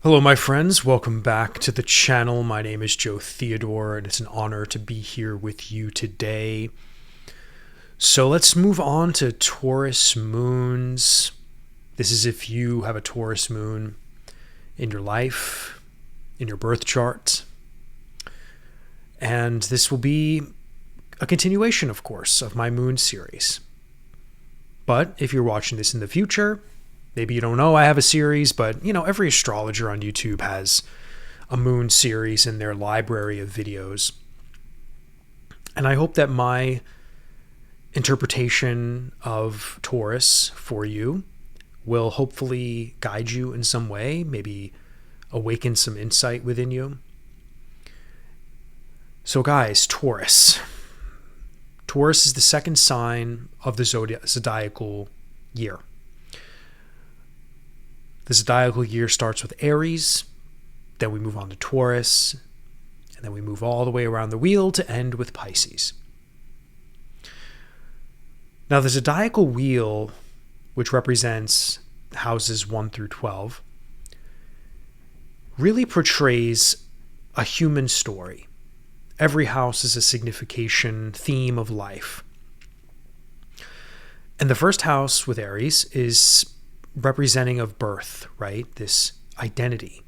Hello, my friends. Welcome back to the channel. My name is Joe Theodore, and it's an honor to be here with you today. So let's move on to Taurus moons. This is if you have a Taurus moon in your life, in your birth chart. And this will be a continuation, of course, of my moon series. But if you're watching this in the future, maybe you don't know I have a series, but every astrologer on YouTube has a moon series in their library of videos. And I hope that my interpretation of Taurus for you will hopefully guide you in some way, maybe awaken some insight within you. So guys, Taurus. Taurus is the second sign of the zodiacal year. The zodiacal year starts with Aries, then we move on to Taurus, and then we move all the way around the wheel to end with Pisces. Now, the zodiacal wheel, which represents houses 1 through 12, really portrays a human story. Every house is a signification theme of life. And the first house with Aries is representing of birth, right? This identity,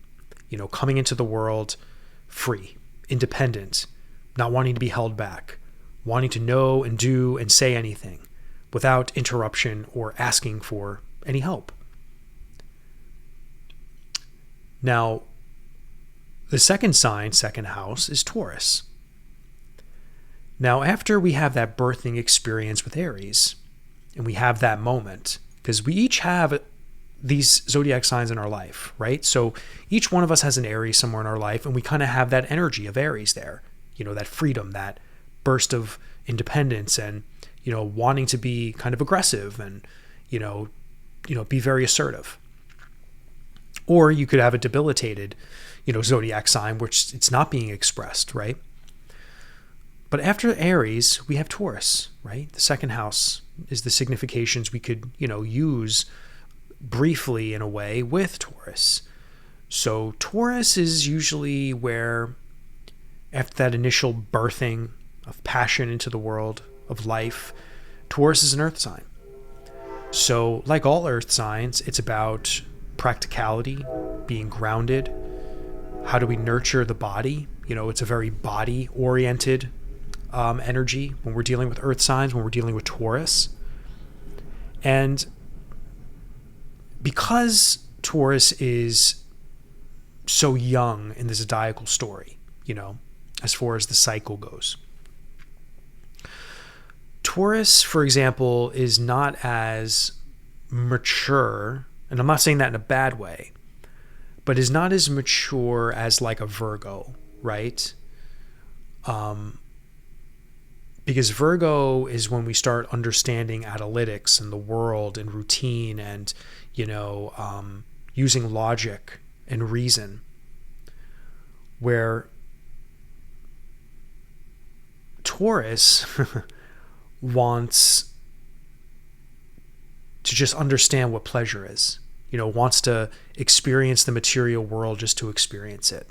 coming into the world free, independent, not wanting to be held back, wanting to know and do and say anything without interruption or asking for any help. Now, the second house, is Taurus. Now, after we have that birthing experience with Aries, and we have that moment, because we each have these zodiac signs in our life, right? So each one of us has an Aries somewhere in our life, and we kind of have that energy of Aries there, that freedom, that burst of independence, and wanting to be kind of aggressive and be very assertive. Or you could have a debilitated zodiac sign which it's not being expressed, right? But after Aries, we have Taurus, right? The second house is the significations we could use briefly in a way with Taurus. So Taurus is usually where, after that initial birthing of passion into the world of life, Taurus is an earth sign. So like all earth signs, it's about practicality, being grounded. How do we nurture the body? It's a very body oriented energy when we're dealing with earth signs, when we're dealing with Taurus. And because Taurus is so young in the zodiacal story, as far as the cycle goes, Taurus, for example, is not as mature, and I'm not saying that in a bad way, but is not as mature as like a Virgo, right? Because Virgo is when we start understanding analytics and the world and routine and, using logic and reason, where Taurus wants to just understand what pleasure is, wants to experience the material world just to experience it.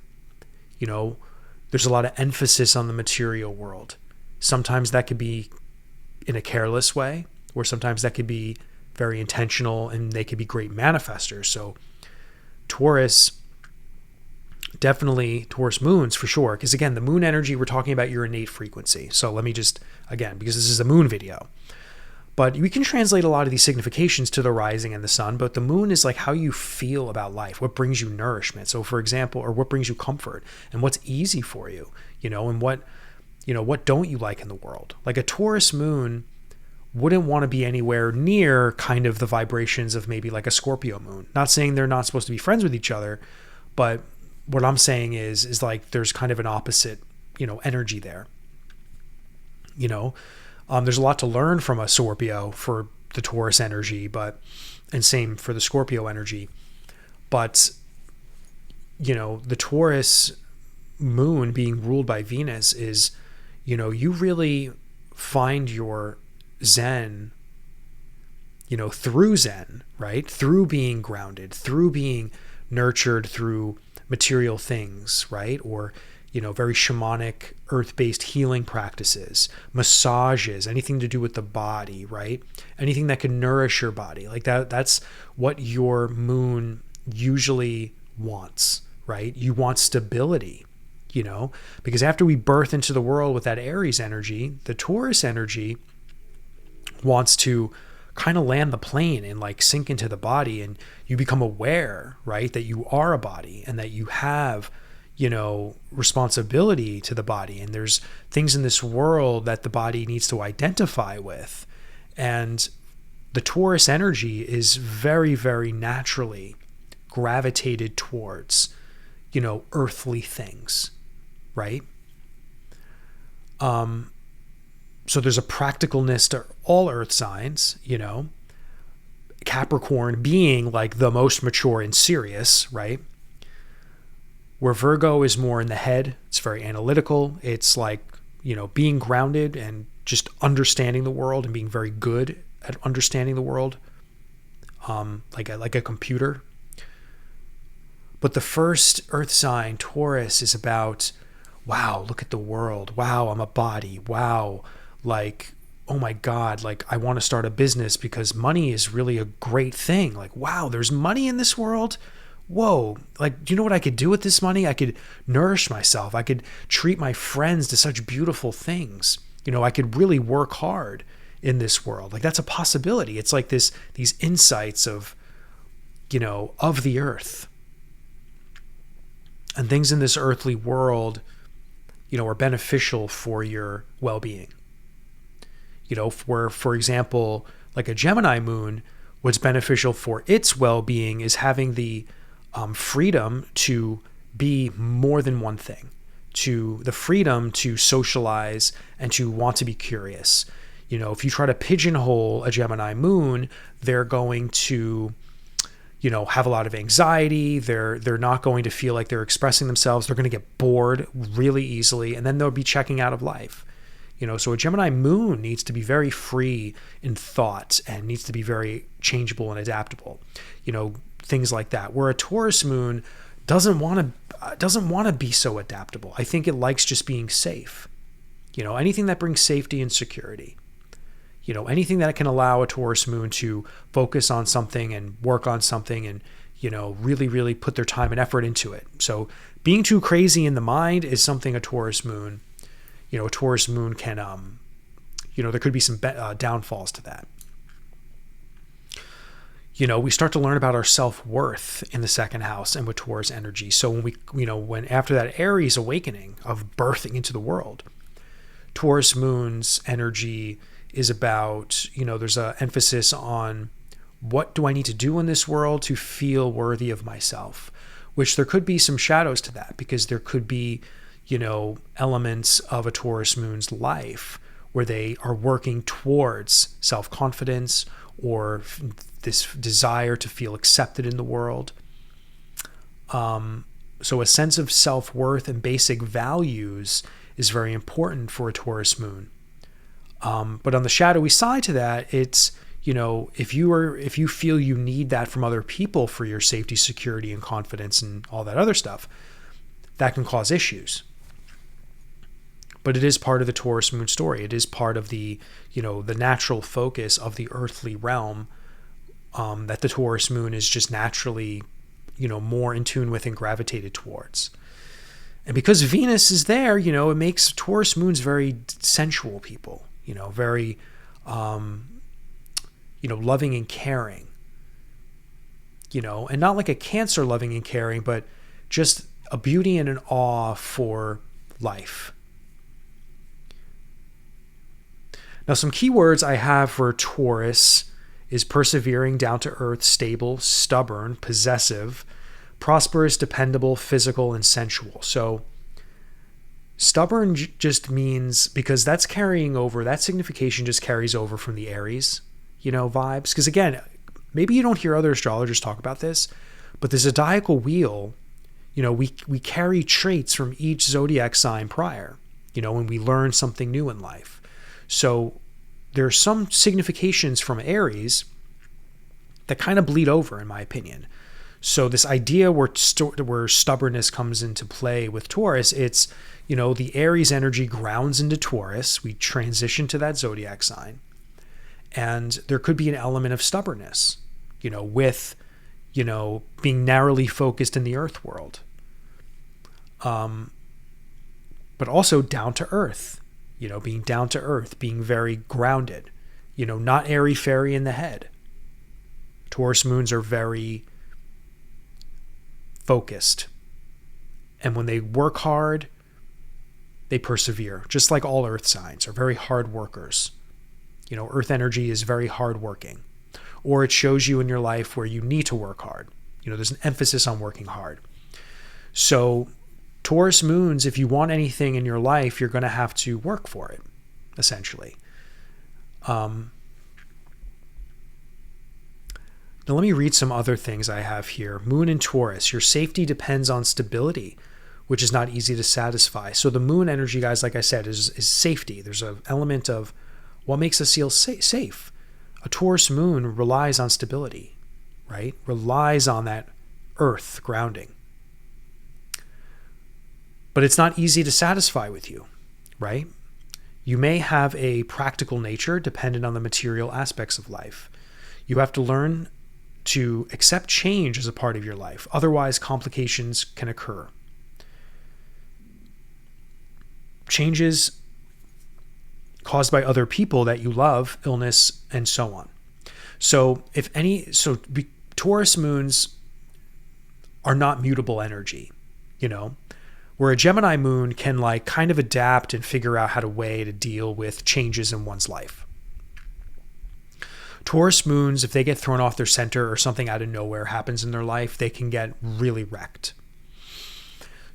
There's a lot of emphasis on the material world. Sometimes that could be in a careless way, or sometimes that could be very intentional and they could be great manifestors. So Taurus moons for sure, because again, the moon energy, we're talking about your innate frequency. So let me just, again, because this is a moon video, but we can translate a lot of these significations to the rising and the sun, but the moon is like how you feel about life, what brings you nourishment. So for example, or what brings you comfort and what's easy for you, and what don't you like in the world? Like a Taurus moon wouldn't want to be anywhere near kind of the vibrations of maybe like a Scorpio moon. Not saying they're not supposed to be friends with each other, but what I'm saying is like there's kind of an opposite, energy there. There's a lot to learn from a Scorpio for the Taurus energy, and same for the Scorpio energy. But, the Taurus moon being ruled by Venus is, you really find your Zen, through Zen, right? Through being grounded, through being nurtured through material things, right? Or, very shamanic, earth-based healing practices, massages, anything to do with the body, right? Anything that can nourish your body. Like that's what your moon usually wants, right? You want stability, because after we birth into the world with that Aries energy, the Taurus energy wants to kind of land the plane and like sink into the body, and you become aware, right, that you are a body and that you have, responsibility to the body. And there's things in this world that the body needs to identify with. And the Taurus energy is very, very naturally gravitated towards, earthly things, right? So there's a practicalness to all earth signs, Capricorn being like the most mature and serious, right? Where Virgo is more in the head. It's very analytical. It's like, being grounded and just understanding the world and being very good at understanding the world, like a computer. But the first earth sign, Taurus, is about, wow, look at the world. Wow, I'm a body. Wow, like, oh my God, like I want to start a business because money is really a great thing. Like, wow, there's money in this world. Whoa, like, do you know what I could do with this money? I could nourish myself. I could treat my friends to such beautiful things. I could really work hard in this world. Like, that's a possibility. It's like these insights of, of the earth. And things in this earthly world, are beneficial for your well-being. For example, like a Gemini moon, what's beneficial for its well-being is having the freedom to be more than one thing, to the freedom to socialize and to want to be curious. If you try to pigeonhole a Gemini moon, they're going to, have a lot of anxiety. They're not going to feel like they're expressing themselves. They're going to get bored really easily, and then they'll be checking out of life. So a Gemini moon needs to be very free in thought and needs to be very changeable and adaptable. Things like that. Where a Taurus moon doesn't want to be so adaptable. I think it likes just being safe. Anything that brings safety and security. Anything that can allow a Taurus moon to focus on something and work on something and, really, really put their time and effort into it. So being too crazy in the mind is something a Taurus moon, a Taurus moon can, there could be some downfalls to that. We start to learn about our self-worth in the second house and with Taurus energy. So when after that Aries awakening of birthing into the world, Taurus moon's energy is about, there's an emphasis on what do I need to do in this world to feel worthy of myself, which there could be some shadows to that, because there could be, elements of a Taurus moon's life where they are working towards self-confidence or this desire to feel accepted in the world. So a sense of self-worth and basic values is very important for a Taurus moon. But on the shadowy side to that, it's, if you feel you need that from other people for your safety, security, and confidence and all that other stuff, that can cause issues. But it is part of the Taurus moon story. It is part of the, the natural focus of the earthly realm, that the Taurus moon is just naturally, more in tune with and gravitated towards. And because Venus is there, it makes Taurus moons very sensual people, very, loving and caring, and not like a Cancer loving and caring, but just a beauty and an awe for life. Now, some keywords I have for Taurus is persevering, down to earth, stable, stubborn, possessive, prosperous, dependable, physical, and sensual. So stubborn just means, because that's carrying over, that signification just carries over from the Aries, vibes. Because again, maybe you don't hear other astrologers talk about this, but the zodiacal wheel, we carry traits from each zodiac sign prior, when we learn something new in life. So there are some significations from Aries that kind of bleed over, in my opinion. So this idea where stubbornness comes into play with Taurus, it's, the Aries energy grounds into Taurus. We transition to that zodiac sign. And there could be an element of stubbornness, with, being narrowly focused in the earth world. But also down to earth, being down to earth, being very grounded, not airy-fairy in the head. Taurus moons are very focused. And when they work hard, they persevere, just like all earth signs are very hard workers. Earth energy is very hardworking, or it shows you in your life where you need to work hard. There's an emphasis on working hard. So Taurus moons, if you want anything in your life, you're going to have to work for it, essentially. Now let me read some other things I have here. Moon in Taurus, your safety depends on stability, which is not easy to satisfy. So the moon energy, guys, like I said, is safety. There's an element of what makes us feel safe. A Taurus moon relies on stability, right? Relies on that earth grounding. But it's not easy to satisfy with you, right? You may have a practical nature dependent on the material aspects of life. You have to learn to accept change as a part of your life. Otherwise, complications can occur. Changes caused by other people that you love, illness, and so on. So Taurus moons are not mutable energy, where a Gemini moon can kind of adapt and figure out how to deal with changes in one's life. Taurus moons, if they get thrown off their center or something out of nowhere happens in their life, they can get really wrecked.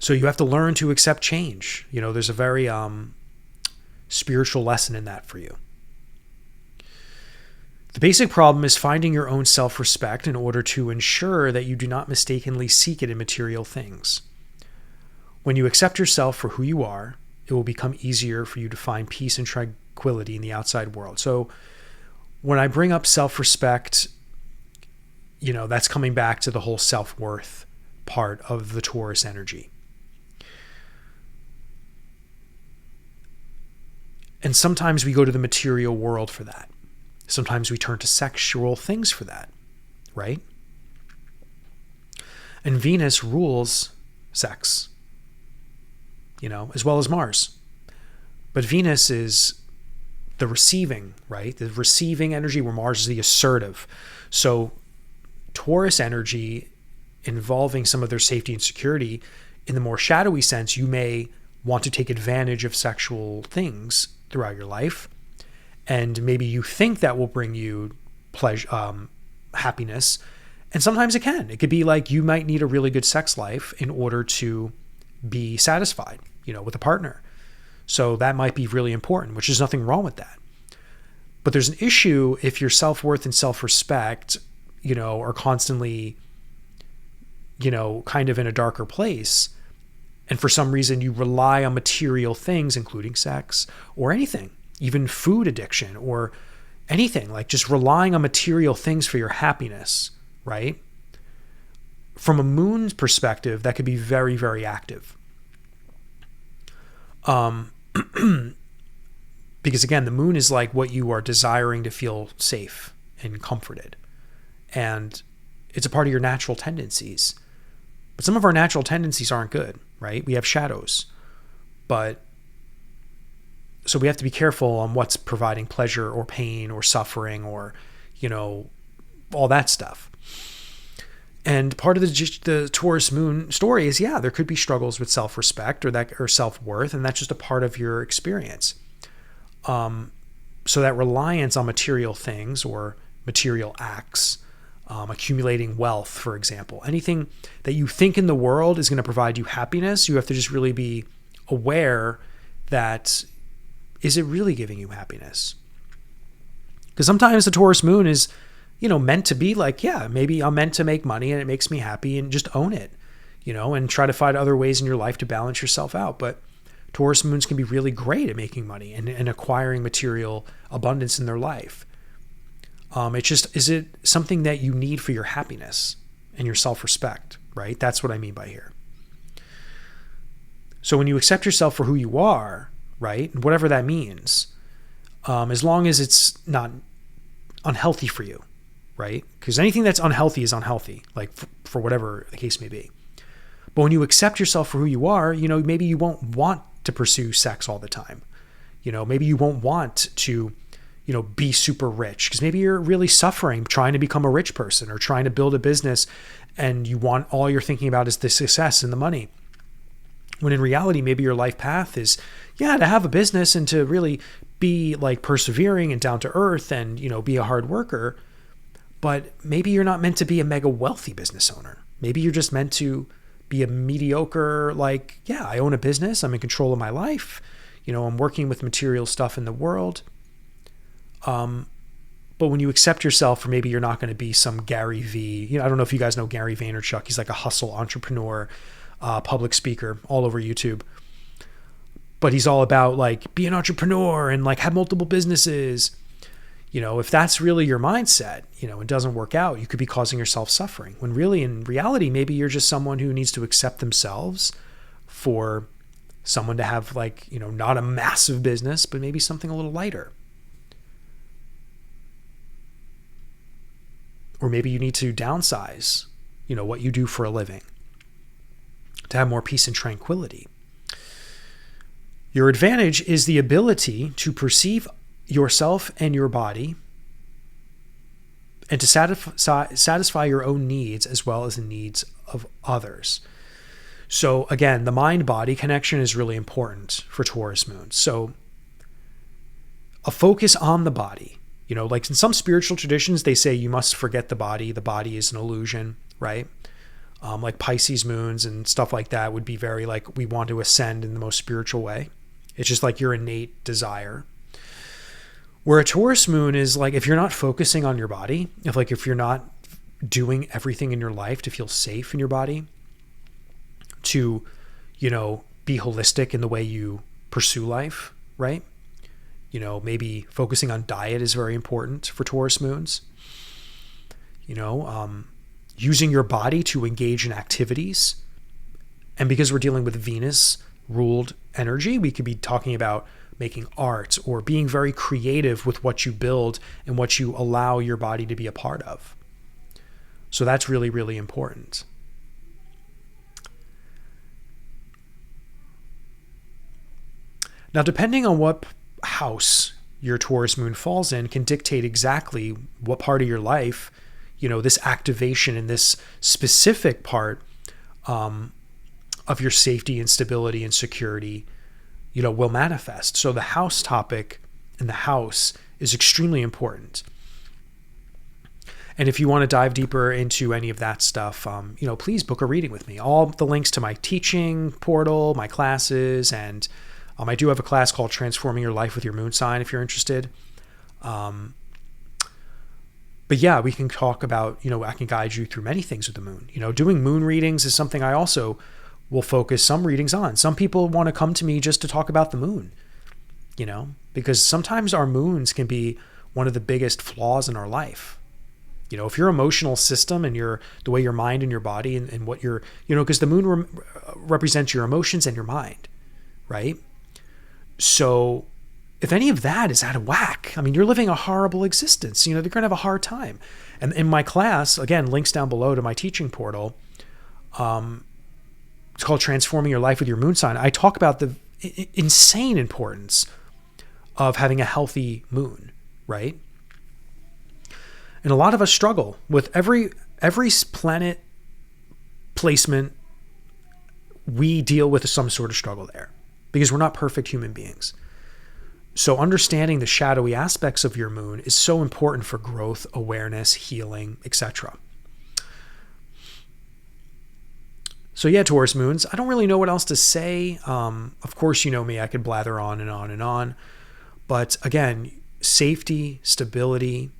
So you have to learn to accept change. There's a very spiritual lesson in that for you. The basic problem is finding your own self-respect in order to ensure that you do not mistakenly seek it in material things. When you accept yourself for who you are, it will become easier for you to find peace and tranquility in the outside world. So when I bring up self-respect, that's coming back to the whole self-worth part of the Taurus energy. And sometimes we go to the material world for that. Sometimes we turn to sexual things for that, right? And Venus rules sex, as well as Mars. But Venus is the receiving, right? The receiving energy, where Mars is the assertive. So Taurus energy involving some of their safety and security, in the more shadowy sense, you may want to take advantage of sexual things throughout your life. And maybe you think that will bring you pleasure, happiness. And sometimes it can. It could be like you might need a really good sex life in order to be satisfied, with a partner. So that might be really important, which is nothing wrong with that. But there's an issue if your self-worth and self-respect, are constantly, kind of in a darker place. And for some reason you rely on material things, including sex or anything, even food addiction or anything, like just relying on material things for your happiness, right? From a moon's perspective, that could be very, very active. Because again, the moon is like what you are desiring to feel safe and comforted. And it's a part of your natural tendencies. But some of our natural tendencies aren't good, right? We have shadows. So we have to be careful on what's providing pleasure or pain or suffering or, all that stuff. And part of the Taurus moon story is, there could be struggles with self-respect or self-worth, and that's just a part of your experience. So that reliance on material things or material acts, accumulating wealth, for example, anything that you think in the world is going to provide you happiness, you have to just really be aware that, is it really giving you happiness? Because sometimes the Taurus moon is, meant to be like, maybe I'm meant to make money and it makes me happy, and just own it, and try to find other ways in your life to balance yourself out. But Taurus moons can be really great at making money and acquiring material abundance in their life. It's just, is it something that you need for your happiness? and your self-respect, right? That's what I mean by here. So when you accept yourself for who you are, right, whatever that means, as long as it's not unhealthy for you, right? Because anything that's unhealthy is unhealthy, like for whatever the case may be. But when you accept yourself for who you are, maybe you won't want to pursue sex all the time. Maybe you won't want to, be super rich, because maybe you're really suffering trying to become a rich person or trying to build a business, and all you're thinking about is the success and the money. When in reality, maybe your life path is, to have a business and to really be like persevering and down to earth and, be a hard worker. But maybe you're not meant to be a mega wealthy business owner. Maybe you're just meant to be a mediocre, I own a business. I'm in control of my life. I'm working with material stuff in the world. But when you accept yourself, for maybe you're not going to be some Gary V. I don't know if you guys know Gary Vaynerchuk. He's like a hustle entrepreneur, public speaker all over YouTube. But he's all about be an entrepreneur and have multiple businesses. If that's really your mindset, it doesn't work out, you could be causing yourself suffering. When really, in reality, maybe you're just someone who needs to accept themselves for someone to have not a massive business, but maybe something a little lighter. Or maybe you need to downsize, what you do for a living to have more peace and tranquility. Your advantage is the ability to perceive yourself and your body and to satisfy your own needs as well as the needs of others. So again, the mind-body connection is really important for Taurus moons. So a focus on the body, in some spiritual traditions, they say you must forget the body. The body is an illusion, right? Like Pisces moons and stuff like that would be very we want to ascend in the most spiritual way. It's just your innate desire. Where a Taurus moon is if you're not focusing on your body, if you're not doing everything in your life to feel safe in your body, to, be holistic in the way you pursue life, right? Maybe focusing on diet is very important for Taurus moons. Using your body to engage in activities. And because we're dealing with Venus ruled energy, we could be talking about making art or being very creative with what you build and what you allow your body to be a part of. So that's really, really important. Now, depending on what house your Taurus moon falls in can dictate exactly what part of your life, this activation in this specific part of your safety and stability and security, will manifest. So the house topic in the house is extremely important. And if you want to dive deeper into any of that stuff, please book a reading with me. All the links to my teaching portal, my classes, and I do have a class called Transforming Your Life with Your Moon Sign if you're interested. But yeah, we can talk about, I can guide you through many things with the moon. Doing moon readings is something I also will focus some readings on. Some people want to come to me just to talk about the moon, because sometimes our moons can be one of the biggest flaws in our life. If your emotional system and the way your mind and your body and what you're, because the moon represents your emotions and your mind, right? So if any of that is out of whack, you're living a horrible existence. They're going to have a hard time. And in my class, again, links down below to my teaching portal, it's called Transforming Your Life with Your Moon Sign. I talk about the insane importance of having a healthy moon, right? And a lot of us struggle with every planet placement. We deal with some sort of struggle there because we're not perfect human beings. So understanding the shadowy aspects of your moon is so important for growth, awareness, healing, etc. So yeah, Taurus moons, I don't really know what else to say. Of course, you know me, I could blather on and on and on. But again, safety, stability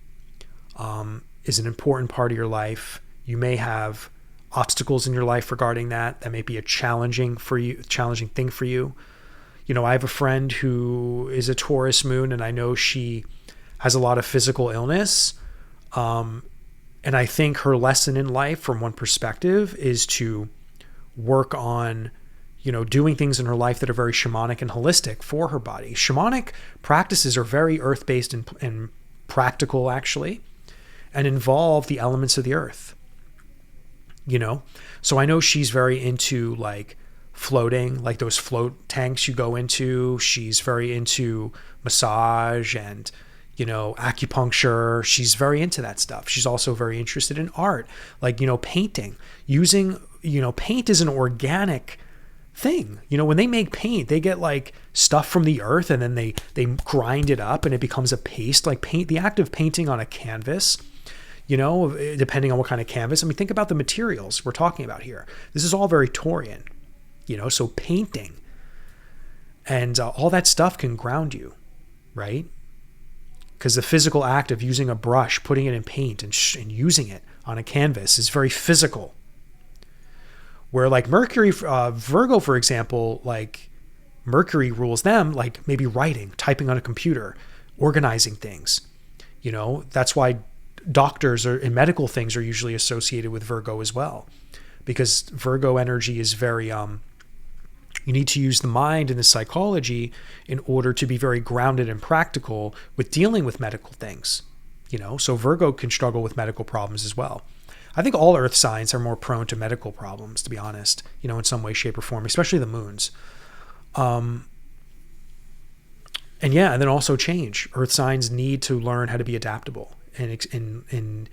is an important part of your life. You may have obstacles in your life regarding that. That may be a challenging thing for you. I have a friend who is a Taurus moon, and I know she has a lot of physical illness. And And I think her lesson in life, from one perspective, is to work on, doing things in her life that are very shamanic and holistic for her body. Shamanic practices are very earth-based and practical, actually, and involve the elements of the earth. So I know she's very into like floating, like those float tanks you go into. She's very into massage and, acupuncture. She's very into that stuff. She's also very interested in art, like, painting. Using, paint is an organic thing. When they make paint, they get like stuff from the earth and then they grind it up and it becomes a paste. Like the act of painting on a canvas, depending on what kind of canvas. I mean, think about the materials we're talking about here. This is all very Taurian, so painting and all that stuff can ground you, right? Because the physical act of using a brush, putting it in paint and using it on a canvas is very physical. Where like Mercury, Virgo, for example, like Mercury rules them, like maybe writing, typing on a computer, organizing things. That's why doctors and medical things are usually associated with Virgo as well. Because Virgo energy is very, you need to use the mind and the psychology in order to be very grounded and practical with dealing with medical things. So Virgo can struggle with medical problems as well. I think all earth signs are more prone to medical problems, to be honest, in some way, shape, or form, especially the moons. And then also change. Earth signs need to learn how to be adaptable and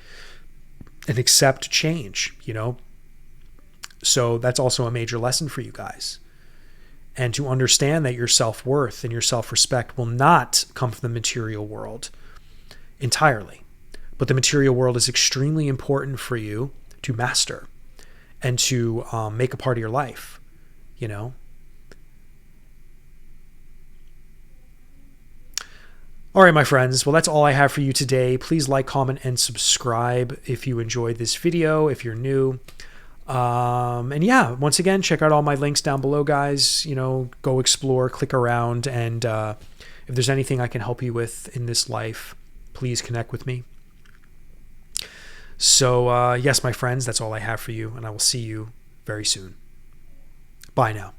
accept change, So that's also a major lesson for you guys. And to understand that your self-worth and your self-respect will not come from the material world entirely. But the material world is extremely important for you to master and to make a part of your life, All right, my friends. Well, that's all I have for you today. Please like, comment, and subscribe if you enjoyed this video, if you're new. Once again, check out all my links down below, guys. Go explore, click around, and if there's anything I can help you with in this life, please connect with me. So, yes, my friends, that's all I have for you, and I will see you very soon. Bye now.